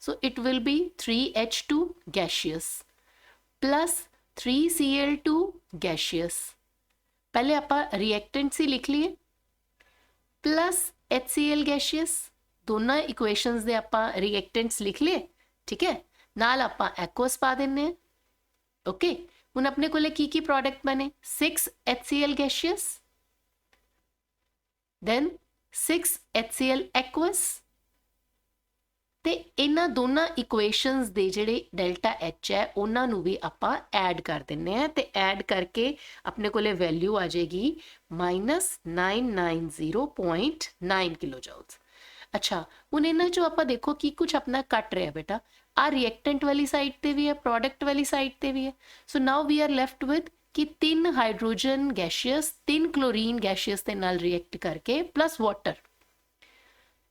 So it will be 3H2 gaseous plus 3Cl2 gaseous. ਪਹਿਲੇ ਆਪਾਂ ਰਿਐਕਟੈਂਟਸ ਹੀ ਲਿਖ ਲਈਏ ਪਲੱਸ HCl ਗੈਸ਼ੀਅਸ। ਦੋਨਾਂ ਇਕੁਏਸ਼ਨਸ ਦੇ ਆਪਾਂ ਰਿਐਕਟੈਂਟਸ ਲਿਖ ਲਏ, ਠੀਕ ਹੈ, ਨਾਲ ਆਪਾਂ ਐਕੁਅਸ ਪਾ ਦਿੰਨੇ ਆ। ਓਕੇ, ਹੁਣ ਆਪਣੇ ਕੋਲੇ ਕੀ ਕੀ ਪ੍ਰੋਡਕਟ ਬਣੇ 6 HCl ਗੈਸ਼ੀਅਸ then 6 HCl aqueous ਤੇ ਇਹਨਾਂ ਦੋਨਾਂ ਇਕੁਏਸ਼ਨਸ ਦੇ ਜਿਹੜੇ ਡੈਲਟਾ H ਹੈ ਉਹਨਾਂ ਨੂੰ ਵੀ ਆਪਾਂ ਐਡ ਕਰ ਦਿੰਨੇ ਆ ਤੇ ਐਡ ਕਰਕੇ ਆਪਣੇ ਕੋਲੇ ਵੈਲਿਊ ਆ ਜਾਏਗੀ -990.9 ਕਿਲੋਜੂਲਸ। ਅੱਛਾ, ਹੁਣ ਇਹਨਾਂ ਚੋਂ ਆਪਾਂ ਦੇਖੋ ਕੀ ਕੁਝ ਆਪਣਾ ਕੱਟ ਰਿਹਾ ਬੇਟਾ। ਆ ਰਿਐਕਟੈਂਟ ਵਾਲੀ ਸਾਈਡ ਤੇ ਵੀ ਹੈ, ਪ੍ਰੋਡਕਟ ਵਾਲੀ ਸਾਈਡ ਤੇ ਵੀ ਹੈ। ਸੋ ਨਾਓ ਵੀ ਆਰ ਲੈਫਟ ਵਿਦ ਕਿ 3 ਹਾਈਡਰੋਜਨ ਗੈਸ਼ੀਅਸ 3 ਕਲੋਰੀਨ ਗੈਸ਼ੀਅਸ ਦੇ ਨਾਲ ਰਿਐਕਟ ਕਰਕੇ ਪਲੱਸ ਵਾਟਰ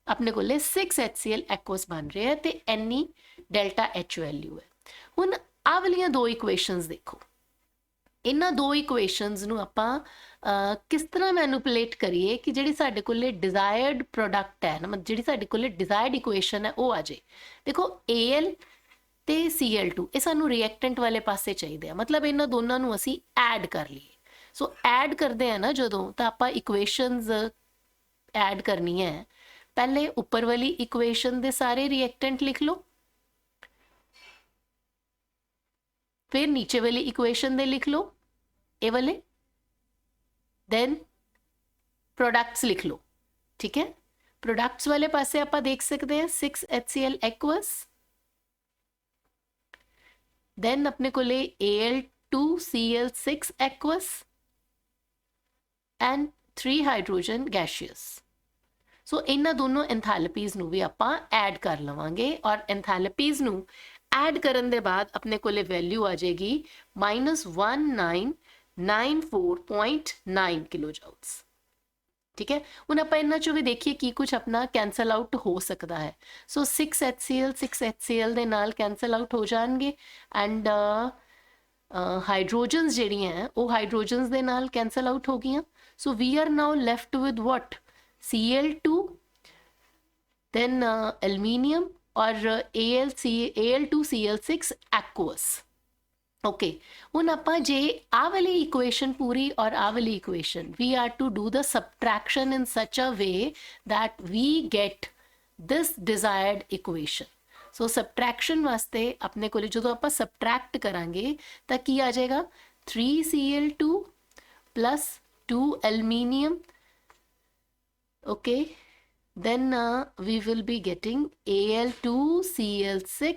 ਆਪਣੇ ਕੋਲੇ 6 HCl ਐਕੁਅਸ ਬਣ ਰਿਹਾ ਹੈ ਤੇ ਐਨੀ ਡੈਲਟਾ H ਵੈਲਿਊ ਹੈ। ਹੁਣ ਆਹ ਵਾਲੀਆਂ ਦੋ ਇਕੁਏਸ਼ਨਸ ਦੇਖੋ, ਇਹਨਾਂ ਦੋ ਇਕੁਏਸ਼ਨਸ ਨੂੰ ਆਪਾਂ ਕਿਸ ਤਰ੍ਹਾਂ ਮੈਨੂਪੂਲੇਟ ਕਰੀਏ ਕਿ ਜਿਹੜੀ ਸਾਡੇ ਕੋਲੇ ਡਿਜ਼ਾਇਰਡ ਪ੍ਰੋਡਕਟ ਹੈ ਨਾ, ਮਤਲਬ ਜਿਹੜੀ ਸਾਡੇ ਕੋਲੇ ਡਿਜ਼ਾਇਰਡ ਇਕੁਏਸ਼ਨ ਹੈ ਉਹ ਆ ਜਾਏ। ਦੇਖੋ Al ਤੇ Cl2 ਇਹ ਸਾਨੂੰ ਰਿਐਕਟੈਂਟ ਵਾਲੇ ਪਾਸੇ ਚਾਹੀਦੇ ਆ, ਮਤਲਬ ਇਹਨਾਂ ਦੋਨਾਂ ਨੂੰ ਅਸੀਂ ਐਡ ਕਰ ਲਈਏ। ਸੋ ਐਡ ਕਰਦੇ ਆ ਨਾ ਜਦੋਂ, ਤਾਂ ਆਪਾਂ ਇਕੁਏਸ਼ਨਸ ਐਡ ਕਰਨੀ ਹੈ। ਪਹਿਲੇ ਉੱਪਰ ਵਾਲੀ ਇਕੁਏਸ਼ਨ ਦੇ ਸਾਰੇ ਰਿਐਕਟੈਂਟ ਲਿਖ ਲਓ, ਫਿਰ ਨੀਚੇ ਵਾਲੀ ਇਕੁਏਸ਼ਨ ਦੇ ਲਿਖ ਲਓ ਇਹ ਵਾਲੇ, ਦੈਨ ਪ੍ਰੋਡਕਟਸ ਲਿਖ ਲਓ। ਠੀਕ ਹੈ, ਪ੍ਰੋਡਕਟਸ ਵਾਲੇ ਪਾਸੇ ਆਪਾਂ ਦੇਖ ਸਕਦੇ ਹਾਂ 6 HCl ਐਕੁਅਸ, then अपने कोले Al2Cl6 aqueous and 3 hydrogen gaseous। सो ਇਹਨਾਂ ਦੋਨੋਂ ਐਂਥੈਲਪੀਜ਼ ਨੂੰ ਵੀ ਆਪਾਂ ਐਡ ਕਰ ਲਵਾਂਗੇ ਔਰ ਐਂਥੈਲਪੀਜ਼ ਨੂੰ ਐਡ ਕਰਨ ਦੇ ਬਾਅਦ ਆਪਣੇ ਕੋਲੇ ਵੈਲਿਊ ਆ ਜਾਏਗੀ -1994.9 ਕਿਲੋਜੂਲਸ। ਠੀਕ ਹੈ, ਹੁਣ ਆਪਾਂ ਇਹਨਾਂ ਚੋਂ ਵੀ ਦੇਖੀਏ ਕੀ ਕੁਝ ਆਪਣਾ ਕੈਂਸਲ ਆਊਟ ਹੋ ਸਕਦਾ ਹੈ। ਸੋ 6 HCl ਦੇ ਨਾਲ ਕੈਂਸਲ ਆਊਟ ਹੋ ਜਾਣਗੇ ਐਂਡ ਹਾਈਡਰੋਜਨਸ ਜਿਹੜੀਆਂ ਉਹ ਹਾਈਡਰੋਜਨਸ ਦੇ ਨਾਲ ਕੈਂਸਲ ਆਊਟ ਹੋ ਗਈਆਂ। So we are now left with what Cl2 then aluminium और Al2Cl6 aqueous। ओके ਹੁਣ ਆਪਾਂ ਜੇ ਆਹ ਵਾਲੀ ਇਕੁਏਸ਼ਨ ਪੂਰੀ ਔਰ ਆਹ ਵਾਲੀ equation we are to do the subtraction in such a way that we get this desired equation. So subtraction ਵਾਸਤੇ ਆਪਣੇ ਕੋਲ ਜਦੋਂ ਆਪਾਂ ਸਬਟ੍ਰੈਕਟ ਕਰਾਂਗੇ ਤਾਂ ਕੀ ਆ ਜਾਏਗਾ 3Cl2 plus 2 aluminium. Okay, then we will be getting Al2Cl6,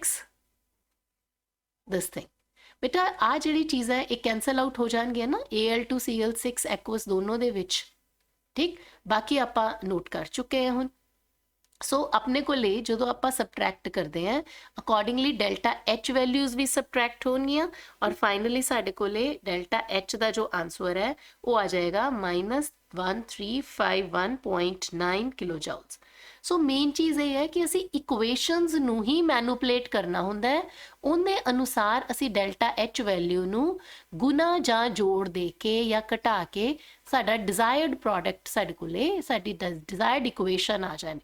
this thing. ਬੇਟਾ ਆ ਜਿਹੜੀ ਚੀਜ਼ ਹੈ ਇਹ ਕੈਂਸਲ ਆਊਟ ਹੋ ਜਾਣਗੀਆਂ ਨਾ Al2Cl6 ਐਕੁਅਸ ਦੋਨੋਂ ਦੇ ਵਿੱਚ, ਠੀਕ। ਬਾਕੀ ਆਪਾਂ ਨੋਟ ਕਰ ਚੁੱਕੇ ਹਾਂ ਹੁਣ। ਸੋ ਆਪਣੇ ਕੋਲੇ ਜਦੋਂ ਆਪਾਂ ਸਬਟ੍ਰੈਕਟ ਕਰਦੇ ਹਾਂ ਅਕੋਰਡਿੰਗਲੀ ਡੈਲਟਾ H ਵੈਲਿਊਜ਼ ਵੀ ਸਬਟ੍ਰੈਕਟ ਹੋਣਗੀਆਂ ਔਰ ਫਾਈਨਲੀ ਸਾਡੇ ਕੋਲੇ ਡੈਲਟਾ H ਦਾ ਜੋ ਆਨਸਰ ਹੈ ਉਹ ਆ ਜਾਏਗਾ -1351.9 ਕਿਲੋ ਜਾਊਲਸ। ਸੋ ਮੇਨ ਚੀਜ਼ ਇਹ ਹੈ ਕਿ ਅਸੀਂ ਇਕੁਏਸ਼ਨਸ ਨੂੰ ਹੀ ਮੈਨੂਪਲੇਟ ਕਰਨਾ ਹੁੰਦਾ ਹੈ, ਉਹਦੇ ਅਨੁਸਾਰ ਅਸੀਂ ਡੈਲਟਾ H ਵੈਲਿਊ ਨੂੰ ਗੁਣਾ ਜਾਂ ਜੋੜ ਦੇ ਕੇ ਜਾਂ ਘਟਾ ਕੇ ਸਾਡਾ ਡਿਜ਼ਾਇਰਡ ਪ੍ਰੋਡਕਟ ਸਾਡੇ ਕੋਲੇ ਸਾਡੀ ਡਿਜ਼ਾਇਰਡ ਇਕੁਏਸ਼ਨ ਆ ਜਾਣੀ।